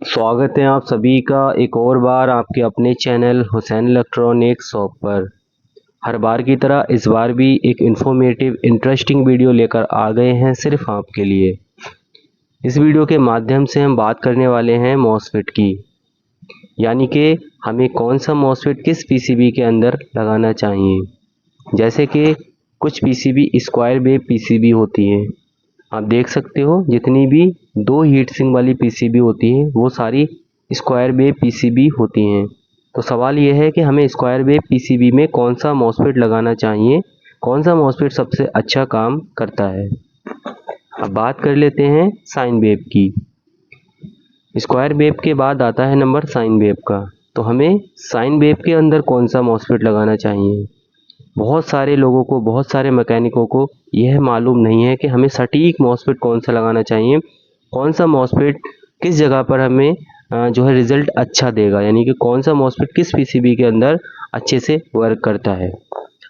स्वागत है आप सभी का एक और बार आपके अपने चैनल हुसैन इलेक्ट्रॉनिक शॉप पर। हर बार की तरह इस बार भी एक इन्फॉर्मेटिव इंटरेस्टिंग वीडियो लेकर आ गए हैं सिर्फ आपके लिए। इस वीडियो के माध्यम से हम बात करने वाले हैं मॉसफेट की, यानी कि हमें कौन सा मॉसफेट किस पीसीबी के अंदर लगाना चाहिए। जैसे कि कुछ पीसीबी स्क्वायर वेव पीसीबी होती हैं, आप देख सकते हो जितनी भी दो हीट सिंक वाली पीसीबी होती हैं वो सारी स्क्वायर वेव पीसीबी होती हैं। तो सवाल यह है कि हमें स्क्वायर वेव पीसीबी में कौन सा मॉसफेट लगाना चाहिए, कौन सा मॉसफेट सबसे अच्छा काम करता है। अब बात कर लेते हैं साइन वेव की। स्क्वायर वेव के बाद आता है नंबर साइन वेव का। तो हमें साइन वेव के अंदर कौन सा मॉसफेट लगाना चाहिए। बहुत सारे लोगों को, बहुत सारे मैकेनिकों को यह मालूम नहीं है कि हमें सटीक मॉसफेट कौन सा लगाना चाहिए, कौन सा मॉसफेट किस जगह पर हमें जो है रिज़ल्ट अच्छा देगा, यानी कि कौन सा मॉसफेट किस पीसीबी के अंदर अच्छे से वर्क करता है।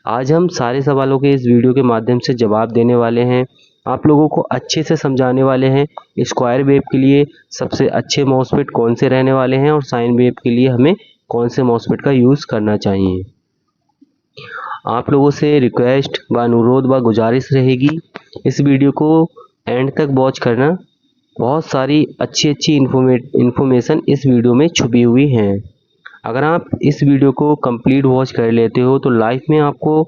आज हम सारे सवालों के इस वीडियो के माध्यम से जवाब देने वाले हैं, आप लोगों को अच्छे से समझाने वाले हैं स्क्वायर वेव के लिए सबसे अच्छे मॉसफेट कौन से रहने वाले हैं और साइन वेव के लिए हमें कौन से मॉसफेट का यूज़ करना चाहिए। आप लोगों से रिक्वेस्ट व अनुरोध व गुजारिश रहेगी, इस वीडियो को एंड तक वॉच करना। बहुत सारी अच्छी इन्फॉर्मेशन इस वीडियो में छुपी हुई हैं। अगर आप इस वीडियो को कंप्लीट वॉच कर लेते हो तो लाइफ में आपको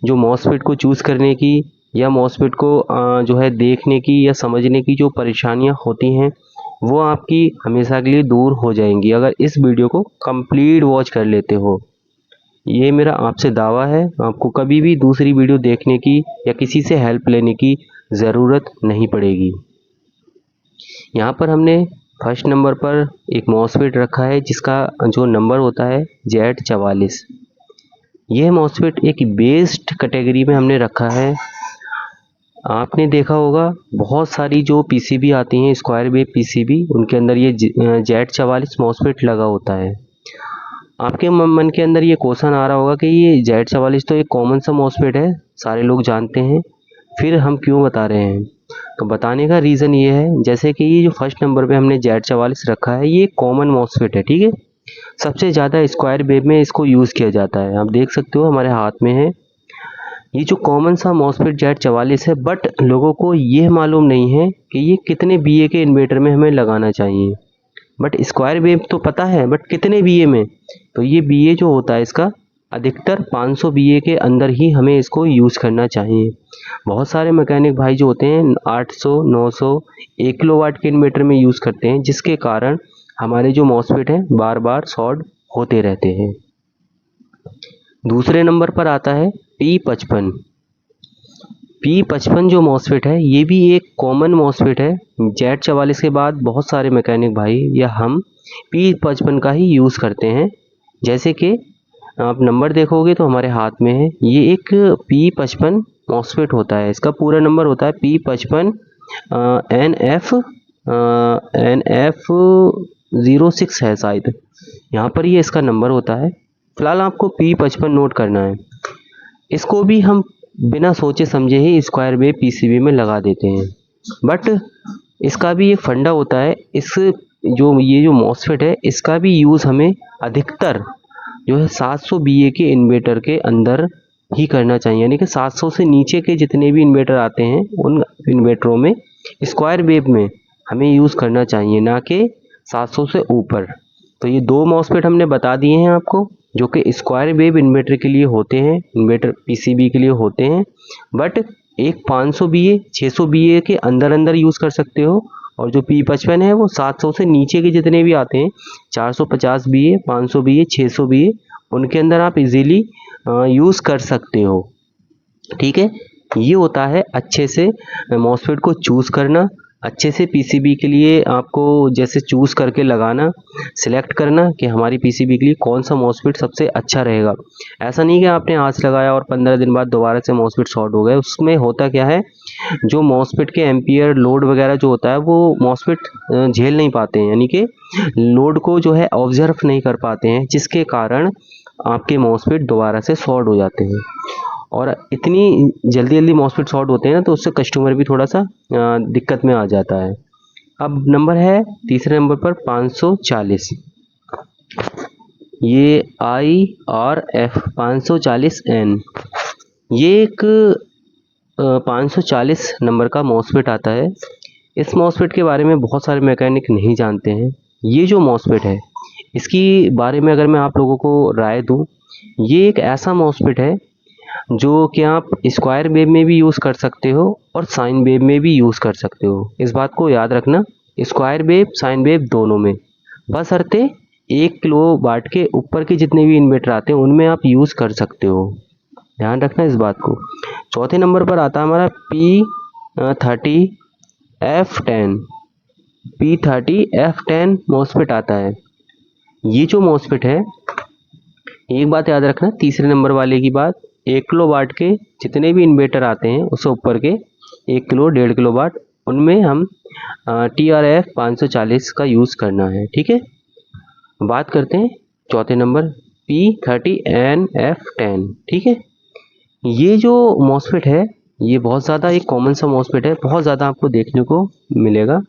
जो मॉसफेट को चूज़ करने की या मॉसफेट को जो है देखने की या समझने की जो परेशानियां होती हैं वो आपकी हमेशा के लिए दूर हो जाएंगी, अगर इस वीडियो को कंप्लीट वॉच कर लेते हो। ये मेरा आपसे दावा है, आपको कभी भी दूसरी वीडियो देखने की या किसी से हेल्प लेने की ज़रूरत नहीं पड़ेगी। यहाँ पर हमने फर्स्ट नंबर पर एक मॉसफेट रखा है जिसका जो नंबर होता है Z44। यह मॉसफेट एक बेस्ड कैटेगरी में हमने रखा है। आपने देखा होगा बहुत सारी जो पीसीबी आती हैं स्क्वायर वेव पीसीबी, उनके अंदर ये Z44 मॉसफेट लगा होता है। आपके मन के अंदर ये क्वेश्चन आ रहा होगा कि ये Z44 तो एक कॉमन सा मॉसफेट है, सारे लोग जानते हैं, फिर हम क्यों बता रहे हैं। तो बताने का रीज़न ये है, जैसे कि ये जो फर्स्ट नंबर पे हमने Z44 रखा है ये कॉमन मॉसफेट है, ठीक है। सबसे ज़्यादा स्क्वायर वेव में इसको यूज़ किया जाता है, आप देख सकते हो हमारे हाथ में है ये जो कॉमन सा मॉसफेट Z44 है। बट लोगों को ये मालूम नहीं है कि ये कितने बीए के इन्वर्टर में हमें लगाना चाहिए। बट स्क्वायर वेव तो पता है, बट कितने बीए में। तो ये बीए जो होता है इसका अधिकतर 500 बीए के अंदर ही हमें इसको यूज़ करना चाहिए। बहुत सारे मैकेनिक भाई जो होते हैं 800, 900, 1 किलोवाट के इन्वर्टर में यूज़ करते हैं, जिसके कारण हमारे जो मॉसफेट हैं बार बार शॉर्ट होते रहते हैं। दूसरे नंबर पर आता है P55। P55 जो मॉसफेट है ये भी एक कॉमन मॉसफेट है। Z44 के बाद बहुत सारे मैकेनिक भाई या हम P55 का ही यूज़ करते हैं। जैसे कि आप नंबर देखोगे तो हमारे हाथ में है, ये एक P55 मॉसफेट होता है। इसका पूरा नंबर होता है P55 NF06 है शायद, यहाँ पर ये इसका नंबर होता है। फ़िलहाल आपको P55 नोट करना है। इसको भी हम बिना सोचे समझे ही स्क्वायर वेव पीसीबी में लगा देते हैं, बट इसका भी एक फंडा होता है। ये जो मॉसफेट है इसका भी यूज़ हमें अधिकतर जो है 700 बीए के इन्वर्टर के अंदर ही करना चाहिए, यानी कि 700 से नीचे के जितने भी इन्वर्टर आते हैं उन इन्वर्टरों में स्क्वायर वेव में हमें यूज़ करना चाहिए, ना कि 700 से ऊपर। तो ये दो मॉसफेट हमने बता दिए हैं आपको जो कि स्क्वायर वेव इन्वर्टर के लिए होते हैं, इन्वर्टर पीसीबी के लिए होते हैं। बट एक 500 बीए 600 बीए के अंदर यूज़ कर सकते हो, और जो P55 है वो 700 से नीचे के जितने भी आते हैं 450 बीए, 500 बीए, 600 बीए, उनके अंदर आप इजीली यूज़ कर सकते हो, ठीक है। ये होता है अच्छे से मॉसफेट को चूज़ करना, अच्छे से पीसीबी के लिए आपको जैसे चूज़ करके लगाना, सिलेक्ट करना कि हमारी पीसीबी के लिए कौन सा मॉसफेट सबसे अच्छा रहेगा। ऐसा नहीं कि आपने आज लगाया और 15 दिन बाद दोबारा से मॉसफेट शॉर्ट हो गए। उसमें होता क्या है, जो मॉसफेट के एम्पियर लोड वगैरह जो होता है वो मॉसफेट झेल नहीं पाते हैं, यानी कि लोड को जो है ऑब्जर्व नहीं कर पाते हैं, जिसके कारण आपके मॉसफेट दोबारा से शॉर्ट हो जाते हैं। और इतनी जल्दी मॉसफेट शॉर्ट होते हैं ना, तो उससे कस्टमर भी थोड़ा सा दिक्कत में आ जाता है। अब नंबर है तीसरे नंबर पर 540। ये IRF 540N, ये एक 540 नंबर का मॉसफेट आता है। इस मॉसफेट के बारे में बहुत सारे मैकेनिक नहीं जानते हैं। ये जो मॉसफेट है इसकी बारे में अगर मैं आप लोगों को राय दूं, ये एक ऐसा मॉसफेट है जो कि आप स्क्वायर वेव में भी यूज़ कर सकते हो और साइन वेव में भी यूज़ कर सकते हो। इस बात को याद रखना, स्क्वायर वेव साइन वेव दोनों में, बशर्ते 1 किलो वाट के ऊपर के जितने भी इन्वर्टर आते हैं उनमें आप यूज़ कर सकते हो। ध्यान रखना इस बात को। चौथे नंबर पर आता है हमारा P30F10। P30F10 मॉसफेट आता है। ये जो मॉसफेट है, एक बात याद रखना तीसरे नंबर वाले की बात, 1 किलो वाट के जितने भी इन्वर्टर आते हैं उससे ऊपर के 1 किलो 1.5 किलो वाट, उनमें हम TRF 540 का यूज़ करना है। ठीक है, बात करते हैं चौथे नंबर P30NF10। ठीक है, ये जो मॉसफेट है ये बहुत ज़्यादा एक कॉमन सा मॉसफेट है, बहुत ज़्यादा आपको देखने को मिलेगा।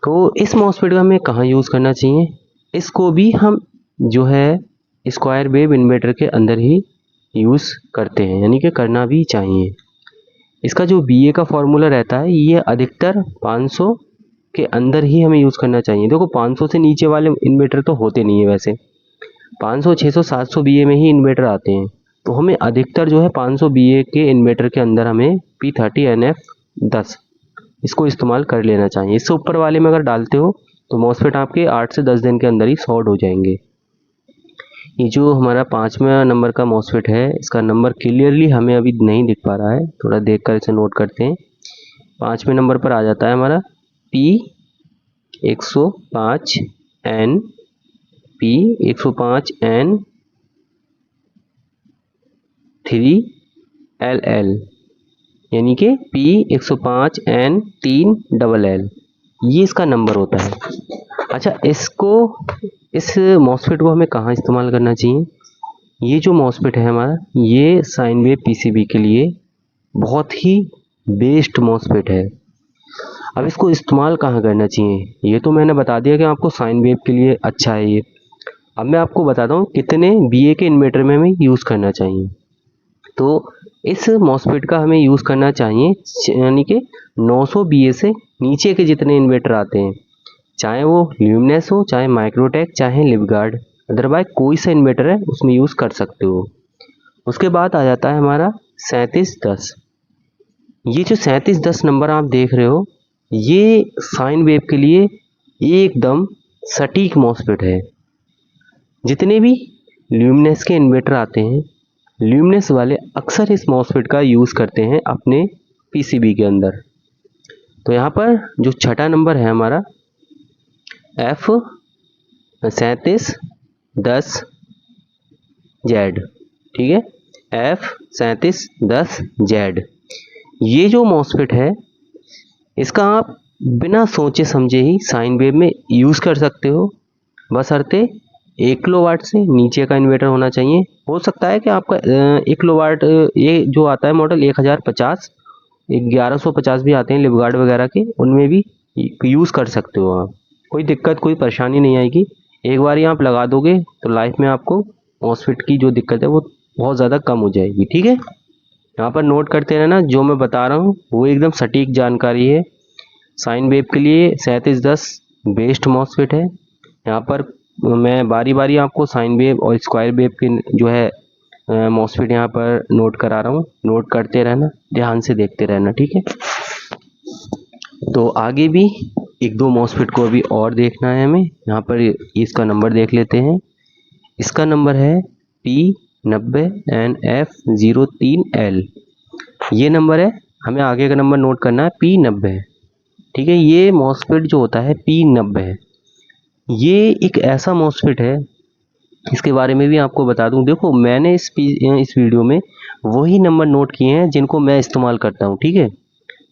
तो इस मॉसफेट का हमें कहाँ यूज़ करना चाहिए? इसको भी हम जो है स्क्वायर वेव इन्वर्टर के अंदर ही यूज़ करते हैं, यानी कि करना भी चाहिए। इसका जो BA का फॉर्मूला रहता है ये अधिकतर 500 के अंदर ही हमें यूज़ करना चाहिए। देखो 500 से नीचे वाले इन्वर्टर तो होते नहीं है, वैसे 500, 600, 700 BA में ही इन्वर्टर आते हैं। तो हमें अधिकतर जो है 500 BA के इन्वर्टर के अंदर हमें P30NF10 इसको इस्तेमाल कर लेना चाहिए। इससे ऊपर वाले में अगर डालते हो तो मॉसफेट आपके 8 से 10 दिन के अंदर ही शॉर्ट हो जाएंगे। ये जो हमारा 5वें नंबर का मॉसफेट है, इसका नंबर क्लियरली हमें अभी नहीं दिख पा रहा है, थोड़ा देख कर इसे नोट करते हैं। 5वें नंबर पर आ जाता है हमारा P105N, P105N 3LL, यानी कि P105N 3LL, ये इसका नंबर होता है। अच्छा, इस मॉसफेट को हमें कहाँ इस्तेमाल करना चाहिए? ये जो मॉसफेट है हमारा, ये साइन वेव PCB के लिए बहुत ही बेस्ट मॉसफेट है। अब इसको इस्तेमाल कहाँ करना चाहिए? ये तो मैंने बता दिया कि आपको साइन वेव के लिए अच्छा है ये। अब मैं आपको बताता हूँ कितने BA के इन्वर्टर में हमें यूज़ करना चाहिए। तो इस मॉसफेट का हमें यूज़ करना चाहिए यानी कि 900 BA से नीचे के जितने इन्वर्टर आते हैं, चाहे वो ल्यूमिनस हो, चाहे माइक्रोटेक, चाहे लिवगार्ड, अदरवाइज कोई सा इन्वर्टर है उसमें यूज़ कर सकते हो। उसके बाद आ जाता है हमारा 3710। ये जो 3710 नंबर आप देख रहे हो, ये साइन वेव के लिए एकदम सटीक मॉसफेट है। जितने भी ल्यूमिनस के इन्वर्टर आते हैं, ल्यूमिनस वाले अक्सर इस मॉसफेट का यूज़ करते हैं अपने PCB के अंदर। तो यहाँ पर जो छठा नंबर है हमारा F3710Z, ठीक है, F3710Z। ये जो मॉसफेट है इसका आप बिना सोचे समझे ही साइन वेव में यूज़ कर सकते हो, बशर्ते 1 किलो वाट से नीचे का इन्वर्टर होना चाहिए। हो सकता है कि आपका 1 किलो वाट, ये जो आता है मॉडल 1050, 1150 भी आते हैं लिवगार्ड वगैरह के, उनमें भी यूज़ कर सकते हो आप, कोई दिक्कत कोई परेशानी नहीं आएगी। एक बार ही आप लगा दोगे तो लाइफ में आपको मॉसफेट की जो दिक्कत है वो बहुत ज़्यादा कम हो जाएगी। ठीक है, यहाँ पर नोट करते रहना, जो मैं बता रहा हूँ वो एकदम सटीक जानकारी है। साइन वेव के लिए 3710 बेस्ट मॉसफेट है। यहाँ पर मैं बारी बारी आपको साइन वेव और स्क्वायर वेव के जो है मॉसफेट यहाँ पर नोट करा रहा हूँ, नोट करते रहना, ध्यान से देखते रहना। ठीक है, तो आगे भी 1-2 मॉसफेट को अभी और देखना है हमें। यहाँ पर इसका नंबर देख लेते हैं। इसका नंबर है P90NF03L, ये नंबर है। हमें आगे का नंबर नोट करना है P90। ठीक है, ये मॉसफेट जो होता है P90, ये एक ऐसा मॉसफेट है, इसके बारे में भी आपको बता दूं। देखो मैंने इस वीडियो में वही नंबर नोट किए हैं जिनको मैं इस्तेमाल करता हूं। ठीक है,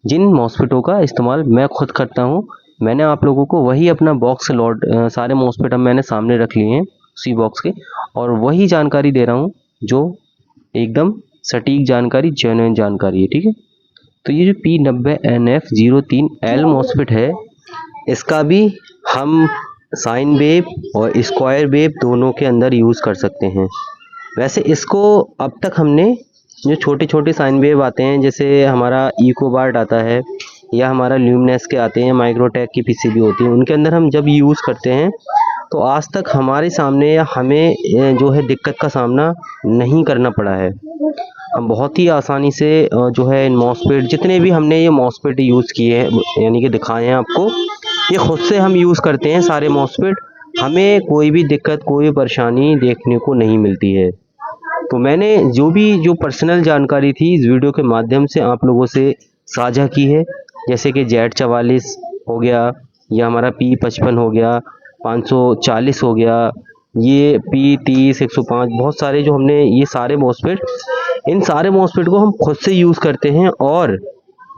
जिन मॉसफेटों का इस्तेमाल मैं खुद करता हूं, मैंने आप लोगों को वही अपना बॉक्स लॉट सारे मॉसफेट अब मैंने सामने रख लिए हैं उसी बॉक्स के, और वही जानकारी दे रहा हूं जो एकदम सटीक जानकारी, जेन्युइन जानकारी है। ठीक है, तो ये जो P90NF03L मॉसफेट है इसका भी हम साइन वेव और स्क्वायर वेव दोनों के अंदर यूज़ कर सकते हैं। वैसे इसको अब तक हमने जो छोटे छोटे साइन वेव आते हैं, जैसे हमारा इकोबार्ट आता है या हमारा ल्यूमिनेस के आते हैं, माइक्रोटेक की पीसीबी होती है, उनके अंदर हम जब यूज़ करते हैं तो आज तक हमारे सामने या हमें जो है दिक्कत का सामना नहीं करना पड़ा है। हम बहुत ही आसानी से जो है इन मॉसफेट, जितने भी हमने ये मॉसफेट यूज़ किए हैं यानी कि दिखाए हैं आपको, ये खुद से हम यूज़ करते हैं सारे मॉसफेट। हमें कोई भी दिक्कत, कोई परेशानी देखने को नहीं मिलती है। तो मैंने जो पर्सनल जानकारी थी इस वीडियो के माध्यम से आप लोगों से साझा की है, जैसे कि Z44 हो गया, या हमारा P55 हो गया, 540 हो गया, ये P30, 105, बहुत सारे जो हमने ये सारे मॉसफेट, इन सारे मॉसफेट को हम खुद से यूज़ करते हैं और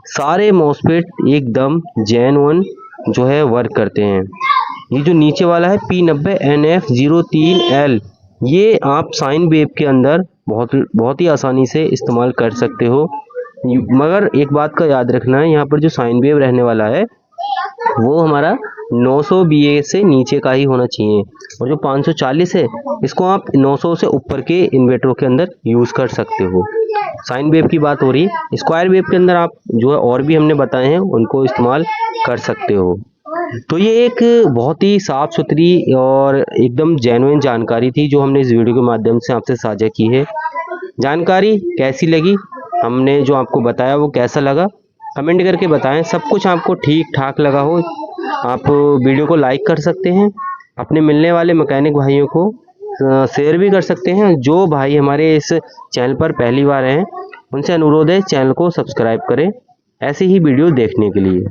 सारे मॉसफेट एकदम जेन्युइन जो है वर्क करते हैं। ये जो नीचे वाला है P90NF03L, ये आप साइन वेव के अंदर बहुत ही आसानी से इस्तेमाल कर सकते हो। मगर एक बात का याद रखना है, यहाँ पर जो साइन वेव रहने वाला है वो हमारा 900 BA से नीचे का ही होना चाहिए, और जो 540 है इसको आप 900 से ऊपर के इन्वर्टरों के अंदर यूज़ कर सकते हो। साइन वेव की बात हो रही है। स्क्वायर वेव के अंदर आप जो है और भी हमने बताए हैं उनको इस्तेमाल कर सकते हो। तो ये एक बहुत ही साफ़ सुथरी और एकदम जेन्युइन जानकारी थी जो हमने इस वीडियो के माध्यम से आपसे साझा की है। जानकारी कैसी लगी, हमने जो आपको बताया वो कैसा लगा, कमेंट करके बताएं। सब कुछ आपको ठीक ठाक लगा हो, आप वीडियो को लाइक कर सकते हैं, अपने मिलने वाले मैकेनिक भाइयों को शेयर भी कर सकते हैं। जो भाई हमारे इस चैनल पर पहली बार हैं उनसे अनुरोध है चैनल को सब्सक्राइब करें ऐसी ही वीडियो देखने के लिए।